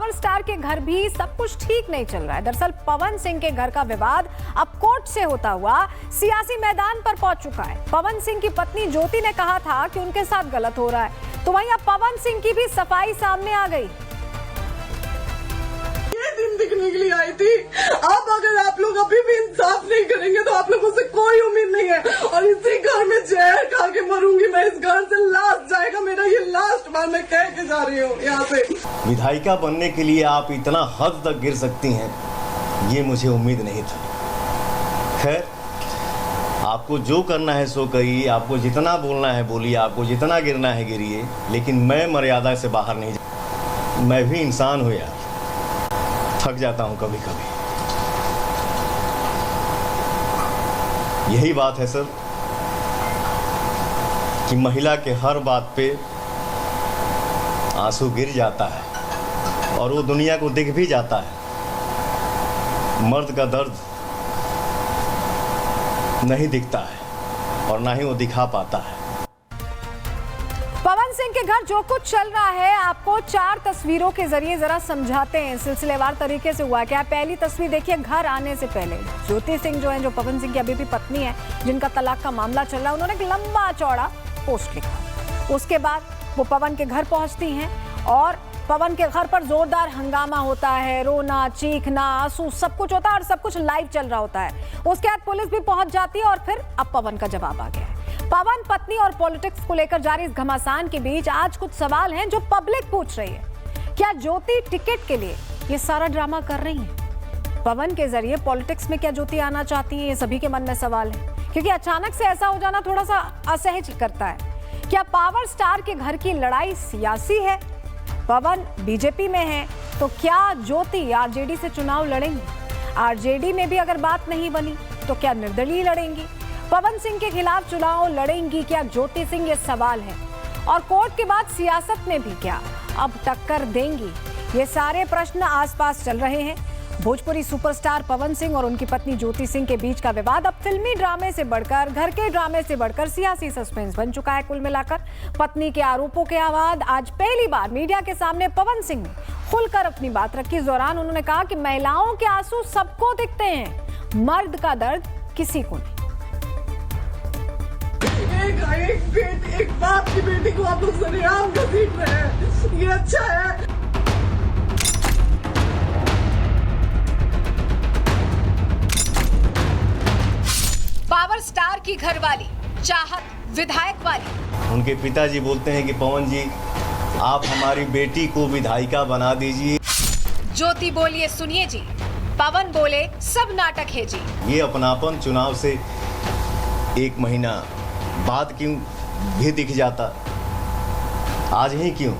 Power star के घर भी सब कुछ ठीक नहीं चल रहा है। दरअसल पवन सिंह के घर का विवाद अब कोर्ट से होता हुआ सियासी मैदान पर पहुंच चुका है। पवन सिंह की पत्नी ज्योति ने कहा था कि उनके साथ गलत हो रहा है, तो वहीं अब पवन सिंह की भी सफाई सामने आ गई। ये दिन दिखने के लिए आई थी। अब अगर आप लोग अभी भी इंसाफ नहीं करेंगे तो आप लोगों से कोई उम्मीद नहीं है, और इसी घर में जहर खा के मरूंगी मैं। इस घर से लास्ट जाएगा मेरा, ये लास्ट बार मैं कह के जा रही हूँ यहाँ से। विधायिका बनने के लिए आप इतना हद तक गिर सकती हैं, ये मुझे उम्मीद नहीं था। खैर, आपको जो करना है सो करिए, आपको जितना बोलना है बोलिए, आपको जितना गिरना है गिरिए, लेकिन मैं मर्यादा से बाहर नहीं जा। मैं भी इंसान हूँ यार, थक जाता हूँ कभी कभी। यही बात है सर कि महिला के हर बात पे आंसू गिर जाता है और वो दुनिया को दिख भी जाता है। मर्द का दर्द नहीं दिखता है और ना ही वो दिखा पाता है। पवन सिंह के घर जो कुछ चल रहा है आपको 4 तस्वीरों के जरिए जरा समझाते हैं, सिलसिलेवार तरीके से हुआ क्या। पहली तस्वीर देखिए, घर आने से पहले ज्योति सिंह जो है, जो पवन सिंह की अभी भी पत्नी है, जिनका तलाक का मामला चल रहा है, उन्होंने एक लंबा चौड़ा पोस्ट लिखा। उसके बाद वो पवन के घर पहुंचती हैं और पवन के घर पर जोरदार हंगामा होता है, रोना चीखना आंसू सब कुछ होता है और सब कुछ लाइव चल रहा होता है। उसके बाद पुलिस भी पहुंच जाती है और फिर अब पवन का जवाब आ गया है। पवन पत्नी और पॉलिटिक्स को लेकर जारी इस घमासान के बीच आज कुछ सवाल हैं जो पब्लिक पूछ रही है। क्या ज्योति टिकट के लिए ये सारा ड्रामा कर रही है? पवन के जरिए पॉलिटिक्स में क्या ज्योति आना चाहती है? ये सभी के मन में सवाल है, क्योंकि अचानक से ऐसा हो जाना थोड़ा सा असहज करता है। क्या पावर स्टार के घर की लड़ाई सियासी है? पवन बीजेपी में है तो क्या ज्योति आरजेडी से चुनाव लड़ेंगी? आरजेडी में भी अगर बात नहीं बनी तो क्या निर्दलीय लड़ेंगी? पवन सिंह के खिलाफ चुनाव लड़ेंगी क्या ज्योति सिंह? ये सवाल है। और कोर्ट के बाद सियासत में भी क्या अब टक्कर देंगी? ये सारे प्रश्न आसपास चल रहे हैं। भोजपुरी सुपरस्टार पवन सिंह और उनकी पत्नी ज्योति सिंह के बीच का विवाद अब फिल्मी ड्रामे से बढ़कर, घर के ड्रामे से बढ़कर सियासी सस्पेंस बन चुका है। कुल मिलाकर पत्नी के आरोपों के बाद आज पहली बार मीडिया के सामने पवन सिंह ने खुलकर अपनी बात रखी। इस दौरान उन्होंने कहा कि महिलाओं के आंसू सबको दिखते हैं, मर्द का दर्द किसी को नहीं। एक बाप की बेटी को आप लोग सरेआम घसीट रहे हैं, ये अच्छा है? पावर स्टार की घरवाली, चाहत विधायक वाली। उनके पिताजी बोलते हैं कि पवन जी आप हमारी बेटी को विधायिका बना दीजिए। ज्योति बोलिए सुनिए जी, पवन बोले सब नाटक है जी। ये अपनापन चुनाव से 1 महीना बाद क्यों भी दिख जाता, आज ही क्यों?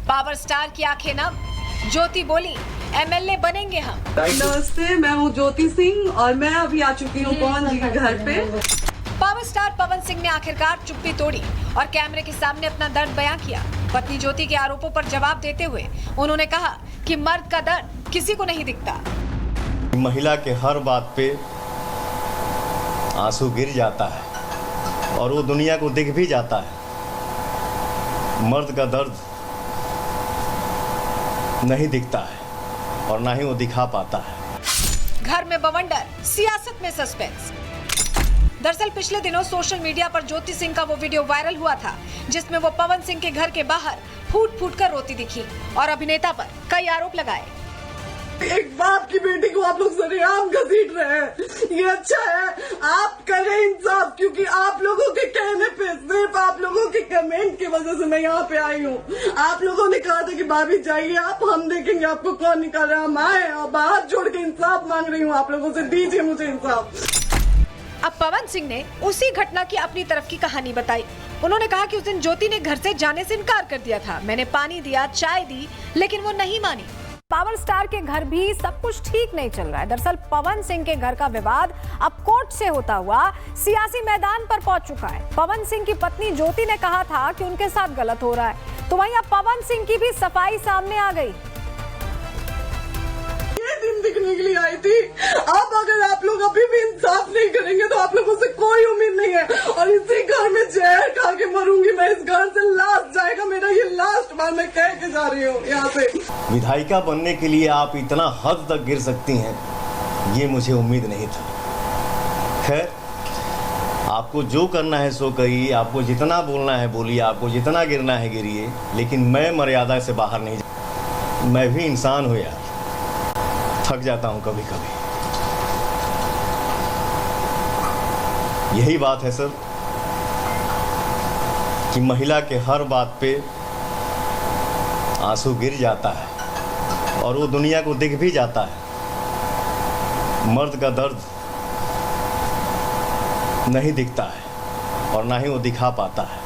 पावर स्टार की आंखें नम, ज्योति बोली एमएलए बनेंगे हम। नमस्ते, मैं हूँ ज्योति सिंह और मैं अभी आ चुकी हूँ पवन जी के घर पे। पावर स्टार पवन सिंह ने आखिरकार चुप्पी तोड़ी और कैमरे के सामने अपना दर्द बयां किया। पत्नी ज्योति के आरोपों पर जवाब देते हुए उन्होंने कहा कि मर्द का दर्द किसी को नहीं दिखता। महिला के हर बात पे आंसू गिर जाता है और वो दुनिया को दिख भी जाता है। मर्द का दर्द नहीं दिखता है और ना ही वो दिखा पाता है। घर में बवंडर, सियासत में सस्पेंस। दरअसल पिछले दिनों सोशल मीडिया पर ज्योति सिंह का वो वीडियो वायरल हुआ था जिसमें वो पवन सिंह के घर के बाहर फूट फूट कर रोती दिखी और अभिनेता पर कई आरोप लगाए। एक बाप की बेटी को आप लोग सरेआम घसीट रहे हैं, ये अच्छा है? आप करें इंसाफ, क्योंकि आप लोगों के कहने पे, सिर्फ आप लोगों के कमेंट की वजह से मैं यहाँ पे आई हूँ। आप लोगों ने कहा था कि भाभी जाइए आप, हम देखेंगे आपको कौन निकाल रहा। हम आए और बाहर छोड़ के इंसाफ मांग रही हूँ आप लोगों से, दीजिए मुझे इंसाफ। अब पवन सिंह ने उसी घटना की अपनी तरफ की कहानी बताई। उन्होंने कहा कि उस दिन ज्योति ने घर से जाने से इनकार कर दिया था। मैंने पानी दिया, चाय दी, लेकिन वो नहीं मानी। पावर स्टार के घर भी सब कुछ ठीक नहीं चल रहा है। दरअसल पवन सिंह के घर का विवाद अब कोर्ट से होता हुआ सियासी मैदान पर पहुंच चुका है। पवन सिंह की पत्नी ज्योति ने कहा था कि उनके साथ गलत हो रहा है, तो वहीं अब पवन सिंह की भी सफाई सामने आ गई। ये दिन दिखने के लिए आई थी। अब अगर आप लोग अभी भी इंसाफ नहीं करेंगे तो आप लोगों से कोई उम्मीद नहीं है, और इसी घर में जहर खा के मरूंगी मैं। इस घर से लास्ट जाएगा मेरा, ये लास्ट बार मैं कह के जा रही हूँ यहाँ से। विधायिका बनने के लिए आप इतना हद तक गिर सकती हैं, ये मुझे उम्मीद नहीं था। खैर, आपको जो करना है सो करिए, आपको जितना बोलना है बोलिए, आपको जितना गिरना है गिरिए, लेकिन मैं मर्यादा से बाहर नहीं जा। मैं भी इंसान हूँ यार, थक जाता हूँ कभी कभी। यही बात है सर कि महिला के हर बात पे आंसू गिर जाता है और वो दुनिया को दिख भी जाता है। मर्द का दर्द नहीं दिखता है और ना ही वो दिखा पाता है।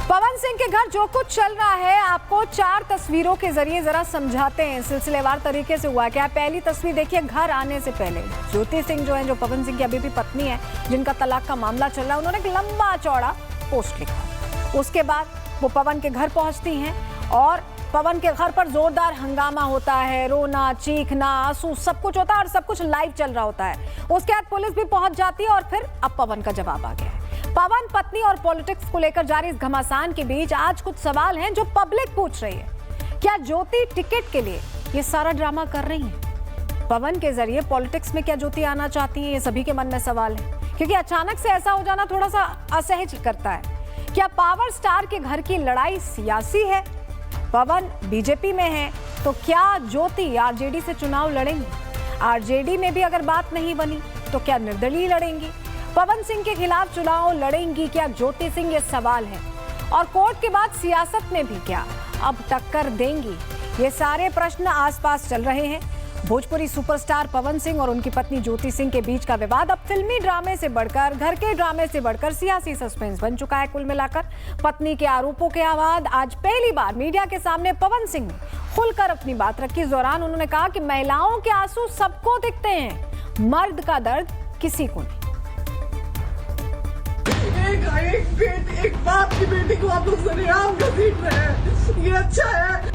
पवन सिंह के घर जो कुछ चल रहा है आपको 4 तस्वीरों के जरिए जरा समझाते हैं, सिलसिलेवार तरीके से हुआ क्या। पहली तस्वीर देखिए, घर आने से पहले ज्योति सिंह जो है, जो पवन सिंह की अभी भी पत्नी है, जिनका तलाक का मामला चल रहा है, उन्होंने एक लंबा चौड़ा पोस्ट लिखा। उसके बाद वो पवन के घर पहुंचती हैं और पवन के घर पर जोरदार हंगामा होता है, रोना, चीखना, आंसू सब कुछ होता है और सब कुछ लाइव चल रहा होता है। उसके बाद पुलिस भी पहुंच जाती है और फिर अब पवन का जवाब आ गया है। पवन पत्नी और पॉलिटिक्स को लेकर जारी इस घमासान के बीच आज कुछ सवाल हैं जो पब्लिक पूछ रही है। क्या ज्योति टिकट के लिए ये सारा ड्रामा कर रही है? पवन के जरिए पॉलिटिक्स में क्या ज्योति आना चाहती है? ये सभी के मन में सवाल है, क्योंकि अचानक से ऐसा हो जाना थोड़ा सा असहज करता है। क्या पावर स्टार के घर की लड़ाई सियासी है? पवन बीजेपी में है तो क्या ज्योति आरजेडी से चुनाव लड़ेंगी? आरजेडी में भी अगर बात नहीं बनी तो क्या निर्दलीय लड़ेंगी? पवन सिंह के खिलाफ चुनाव लड़ेंगी क्या ज्योति सिंह? ये सवाल है। और कोर्ट के बाद सियासत में भी क्या अब टक्कर देंगी? ये सारे प्रश्न आसपास चल रहे हैं। भोजपुरी सुपरस्टार पवन सिंह और उनकी पत्नी ज्योति सिंह के बीच का विवाद अब फिल्मी ड्रामे से बढ़कर, घर के ड्रामे से बढ़कर सियासी सस्पेंस बन चुका है। कुल मिलाकर पत्नी के आरोपों के बाद आज पहली बार मीडिया के सामने पवन सिंह ने खुलकर अपनी बात रखी। इस दौरान उन्होंने कहा कि महिलाओं के आंसू सबको दिखते हैं, मर्द का दर्द किसी को नहीं। एक बाप की बेटी को आप लोग सरेआम घसीट रहे हैं, ये अच्छा है?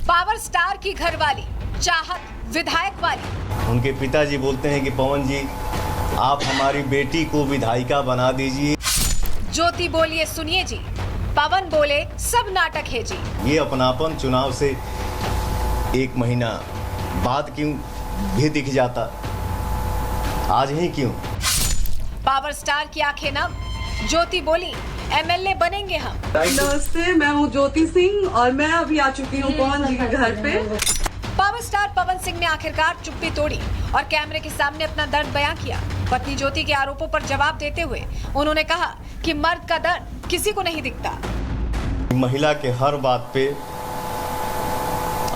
पावर स्टार की घरवाली, चाहत विधायक वाली। उनके पिताजी बोलते हैं कि पवन जी आप हमारी बेटी को विधायिका बना दीजिए। ज्योति बोलिए सुनिए जी, पवन बोले सब नाटक है जी। ये अपनापन चुनाव से 1 महीना बाद क्यों भी दिख जाता, आज ही क्यों? पावर स्टार की आंखें नम, ज्योति बोली एमएलए बनेंगे हम। नमस्ते, मैं हूँ ज्योति सिंह और मैं अभी आ चुकी हूँ पवन जी के घर पे। पावर स्टार पवन सिंह ने आखिरकार चुप्पी तोड़ी और कैमरे के सामने अपना दर्द बयां किया। पत्नी ज्योति के आरोपों पर जवाब देते हुए उन्होंने कहा कि मर्द का दर्द किसी को नहीं दिखता। महिला के हर बात पे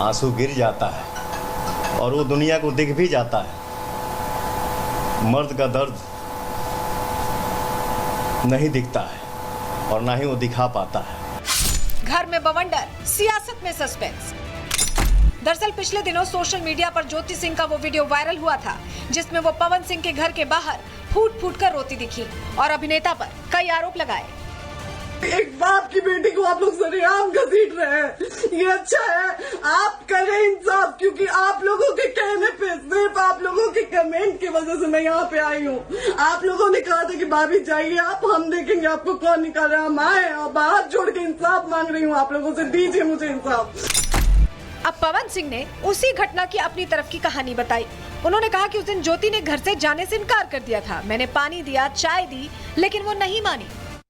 आंसू गिर जाता है और वो दुनिया को दिख भी जाता है। मर्द का दर्द नहीं दिखता है और ना ही वो दिखा पाता है। घर में बवंडर, सियासत में सस्पेंस। दरअसल पिछले दिनों सोशल मीडिया पर ज्योति सिंह का वो वीडियो वायरल हुआ था जिसमें वो पवन सिंह के घर के बाहर फूट फूट कर रोती दिखी और अभिनेता पर कई आरोप लगाए। एक बाप की बेटी को आप लोग सरेआम घसीट रहे हैं, ये अच्छा है? आप करें इंसाफ, क्योंकि आप लोगों के कहने पे, सिर्फ आप लोगों के कमेंट की वजह से मैं यहाँ पे आई हूँ। आप लोगों ने कहा था कि भाभी जाइए आप, हम देखेंगे आपको कौन निकाल रहा है। हम आए और हाथ जोड़ के इंसाफ मांग रही हूँ आप लोगों से, दीजिए मुझे इंसाफ। अब पवन सिंह ने उसी घटना की अपनी तरफ की कहानी बताई। उन्होंने कहा कि उस दिन ज्योति ने घर से जाने से इनकार कर दिया था। मैंने पानी दिया, चाय दी, लेकिन वो नहीं मानी।